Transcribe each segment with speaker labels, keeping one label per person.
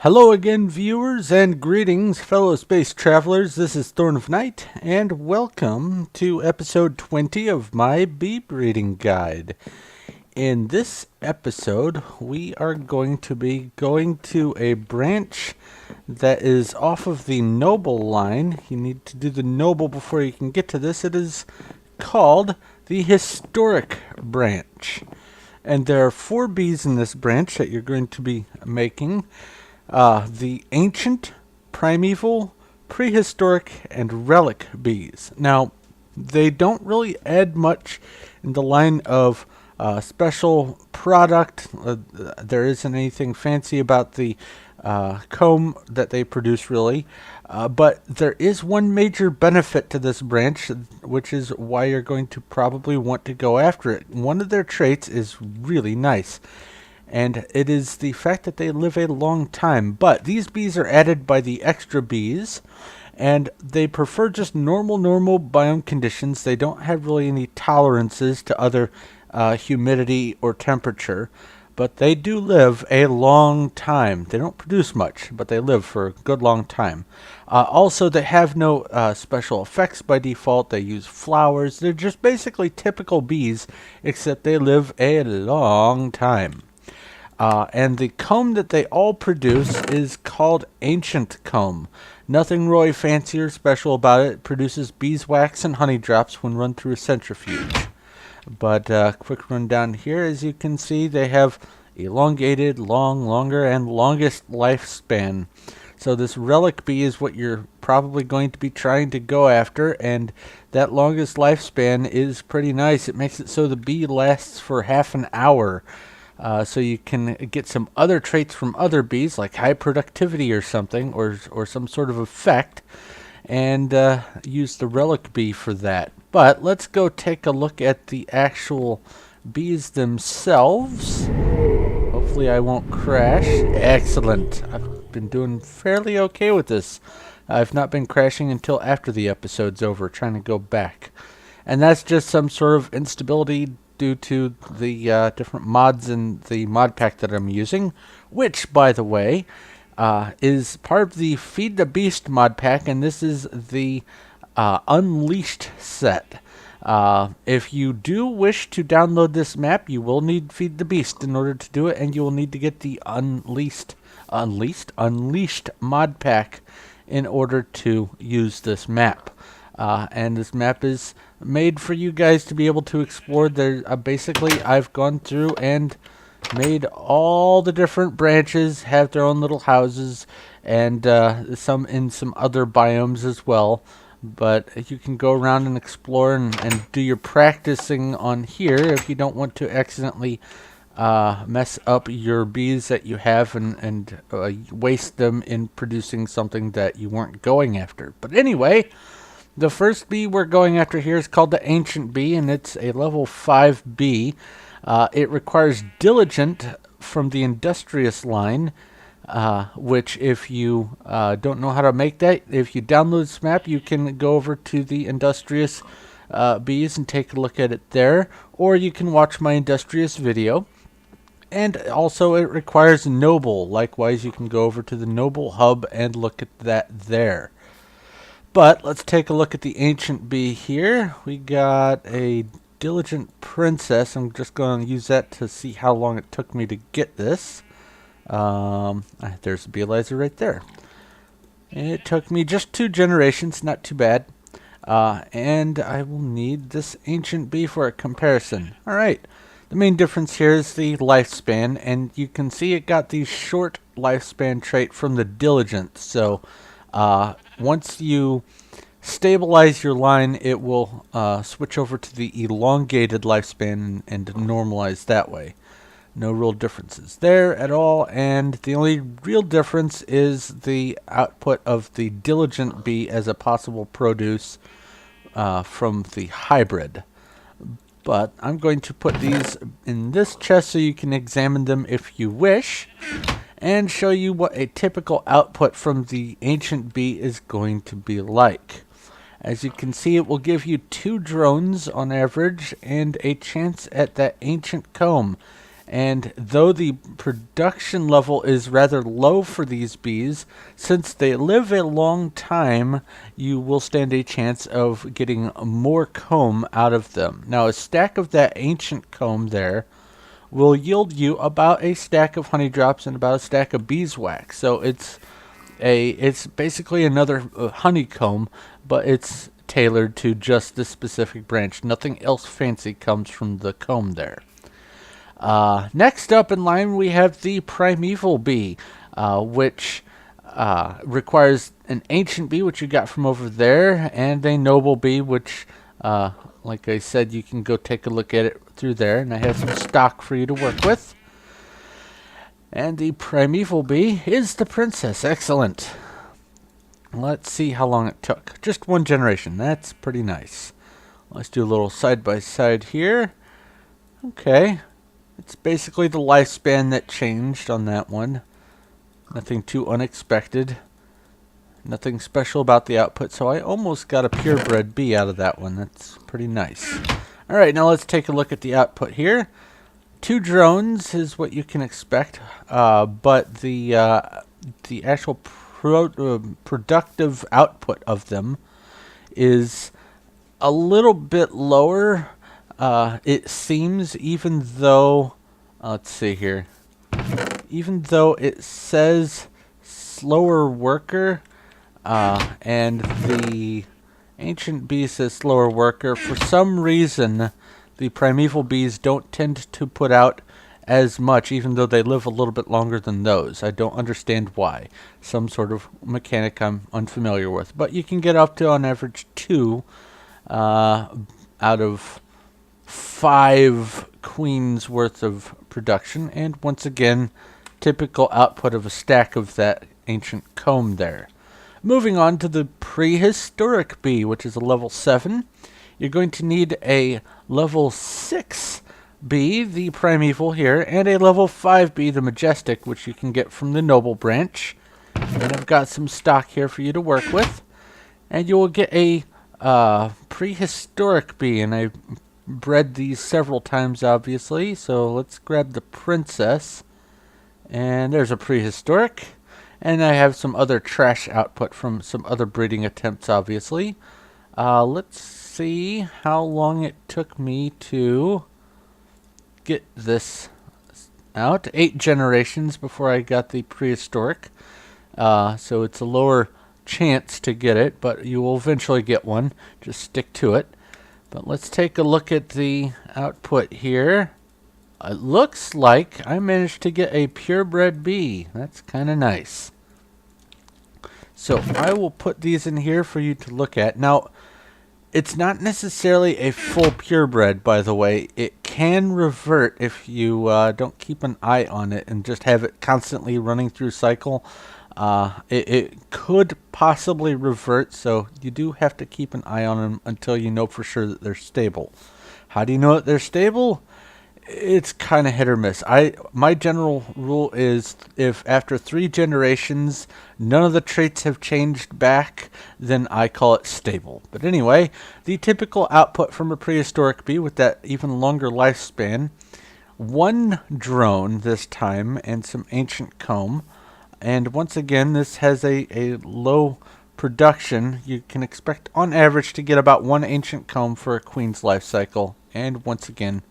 Speaker 1: Hello again, viewers, and greetings, fellow space travelers. This is Thorn of Night, and welcome to episode 20 of my bee breeding guide. In this episode, we are going to be going to a branch that is off of the Noble line. You need to do the Noble before you can get to this. It is called the Historic branch. And there are 4 bees in this branch that you're going to be making. The Ancient, Primeval, Prehistoric, and Relic bees. Now, they don't really add much in the line of special product. There isn't anything fancy about the comb that they produce, really. But there is one major benefit to this branch, which is why you're going to probably want to go after it. One of their traits is really nice, and it is the fact that they live a long time. But these bees are added by the extra bees, and they prefer just normal biome conditions. They don't have really any tolerances to other humidity or temperature, but they do live a long time. They don't produce much, but they live for a good long time. Also, they have no special effects by default. They use flowers. They're just basically typical bees, except they live a long time. And the comb that they all produce is called Ancient Comb. Nothing really fancy or special about it. It produces beeswax and honey drops when run through a centrifuge. But quick run down here, as you can see, they have elongated, longer, and longest lifespan. So this Relic Bee is what you're probably going to be trying to go after, and that longest lifespan is pretty nice. It makes it so the bee lasts for half an hour. So you can get some other traits from other bees, like high productivity or something, or some sort of effect, and use the Relic Bee for that. But let's go take a look at the actual bees themselves. Hopefully I won't crash. Excellent. I've been doing fairly okay with this. I've not been crashing until after the episode's over, trying to go back. And that's just some sort of instability due to the different mods in the mod pack that I'm using, which, by the way, is part of the Feed the Beast mod pack, and this is the Unleashed set. If you do wish to download this map, you will need Feed the Beast in order to do it, and you will need to get the Unleashed mod pack in order to use this map. And this map is made for you guys to be able to explore. There, basically, I've gone through and made all the different branches have their own little houses, and some in some other biomes as well. But you can go around and explore and do your practicing on here if you don't want to accidentally mess up your bees that you have and waste them in producing something that you weren't going after. But anyway, the first bee we're going after here is called the Ancient Bee, and it's a level 5 bee. It requires Diligent from the Industrious line, which if you don't know how to make that, if you download this map, you can go over to the Industrious bees and take a look at it there, or you can watch my Industrious video. And also it requires Noble. Likewise, you can go over to the Noble hub and look at that there. But let's take a look at the Ancient Bee here. We got a Diligent Princess. I'm just going to use that to see how long it took me to get this. There's the Beelizer right there. It took me just 2 generations, not too bad. And I will need this Ancient Bee for a comparison. Alright, the main difference here is the lifespan, and you can see it got the short lifespan trait from the Diligent. So once you stabilize your line, it will switch over to the elongated lifespan and normalize that way. No real differences there at all, and the only real difference is the output of the Diligent Bee as a possible produce from the hybrid. But I'm going to put these in this chest so you can examine them if you wish, and show you what a typical output from the Ancient Bee is going to be like. As you can see, it will give you 2 drones on average and a chance at that Ancient Comb. And though the production level is rather low for these bees, since they live a long time, you will stand a chance of getting more comb out of them. Now, a stack of that ancient comb there will yield you about a stack of honey drops and about a stack of beeswax. So it's basically another honeycomb, but it's tailored to just this specific branch. Nothing else fancy comes from the comb there. Next up in line, we have the Primeval Bee, which requires an Ancient Bee, which you got from over there, and a Noble Bee, which, like I said, you can go take a look at it through there, and I have some stock for you to work with. And the Primeval Bee is the princess. Excellent. Let's see how long it took. Just one generation. That's pretty nice. Let's do a little side-by-side here. Okay. It's basically the lifespan that changed on that one. Nothing too unexpected. Nothing special about the output, so I almost got a purebred bee out of that one. That's pretty nice. Alright, now let's take a look at the output here. 2 drones is what you can expect, but the actual productive output of them is a little bit lower. It seems, even though, let's see here, even though it says slower worker, and the ancient bee says slower worker, for some reason the primeval bees don't tend to put out as much, even though they live a little bit longer than those. I don't understand why. Some sort of mechanic I'm unfamiliar with. But you can get up to, on average, 2 out of 5 queens worth of production. And once again, typical output of a stack of that ancient comb there. Moving on to the Prehistoric Bee, which is a level 7. You're going to need a level 6 bee, the Primeval here, and a level 5 bee, the Majestic, which you can get from the Noble branch. And I've got some stock here for you to work with. And you will get a Prehistoric Bee, and I bred these several times, obviously. So let's grab the Princess. And there's a Prehistoric. And I have some other trash output from some other breeding attempts, obviously. Let's see how long it took me to get this out. 8 generations before I got the Prehistoric. So it's a lower chance to get it, but you will eventually get one. Just stick to it. But let's take a look at the output here. It looks like I managed to get a purebred bee. That's kind of nice. So I will put these in here for you to look at. Now, it's not necessarily a full purebred, by the way. It can revert if you don't keep an eye on it and just have it constantly running through cycle. It could possibly revert, so you do have to keep an eye on them until you know for sure that they're stable. How do you know that they're stable? It's kind of hit or miss. My general rule is if after 3 generations none of the traits have changed back, then I call it stable. But anyway, the typical output from a Prehistoric Bee with that even longer lifespan, 1 drone this time and some ancient comb. And once again, this has a low production. You can expect on average to get about 1 ancient comb for a queen's life cycle. And once again,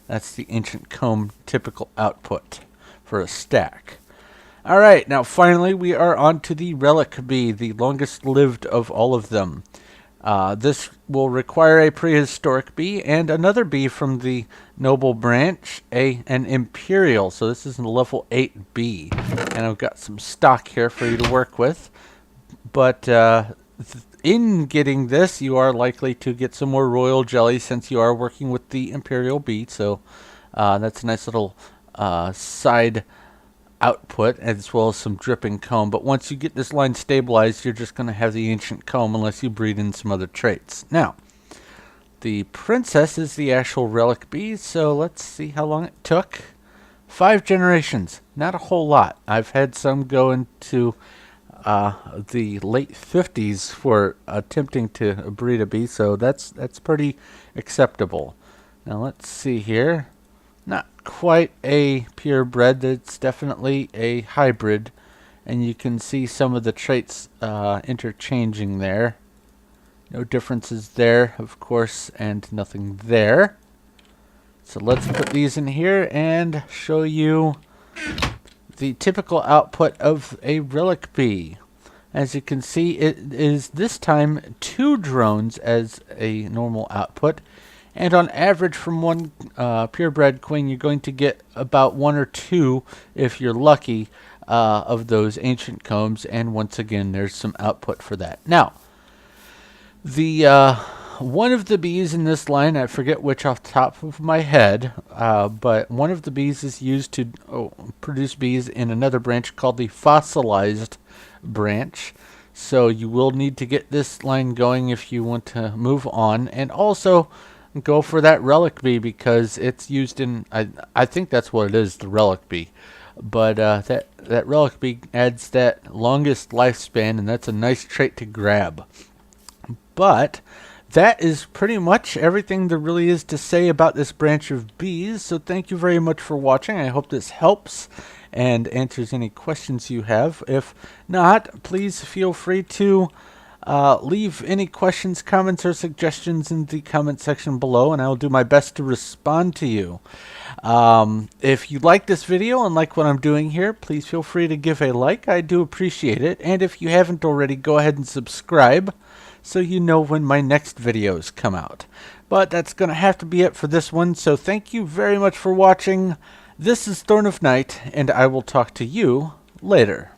Speaker 1: that's the ancient comb typical output for a stack. Alright, now finally we are on to the Relic Bee, the longest lived of all of them. This will require a Prehistoric Bee and another bee from the Noble branch, an Imperial. So this is a level 8 bee. And I've got some stock here for you to work with. But in getting this, you are likely to get some more royal jelly since you are working with the Imperial Bee. So that's a nice little side output, as well as some dripping comb. But once you get this line stabilized, you're just going to have the ancient comb unless you breed in some other traits. Now, the Princess is the actual Relic Bee, so let's see how long it took. 5 generations. Not a whole lot. I've had some go into the late 50s for attempting to breed a bee, so that's pretty acceptable. Now let's see here. Not quite a purebred, it's definitely a hybrid. And you can see some of the traits interchanging there. No differences there, of course, and nothing there. So let's put these in here and show you the typical output of a Relic Bee. As you can see, it is this time 2 drones as a normal output. And on average, from one purebred queen, you're going to get about 1 or 2, if you're lucky, of those ancient combs. And once again, there's some output for that. Now, the one of the bees in this line, I forget which off the top of my head, but one of the bees is used to produce bees in another branch called the fossilized branch. So you will need to get this line going if you want to move on, and also go for that Relic Bee because it's used in, I think that's what it is, the Relic Bee. But that Relic Bee adds that longest lifespan, and that's a nice trait to grab. But that is pretty much everything there really is to say about this branch of bees. So thank you very much for watching. I hope this helps and answers any questions you have. If not, please feel free to leave any questions, comments, or suggestions in the comment section below, and I will do my best to respond to you. If you like this video and like what I'm doing here, please feel free to give a like. I do appreciate it. And if you haven't already, go ahead and subscribe so you know when my next videos come out. But that's going to have to be it for this one, so thank you very much for watching. This is Thorn of Night, and I will talk to you later.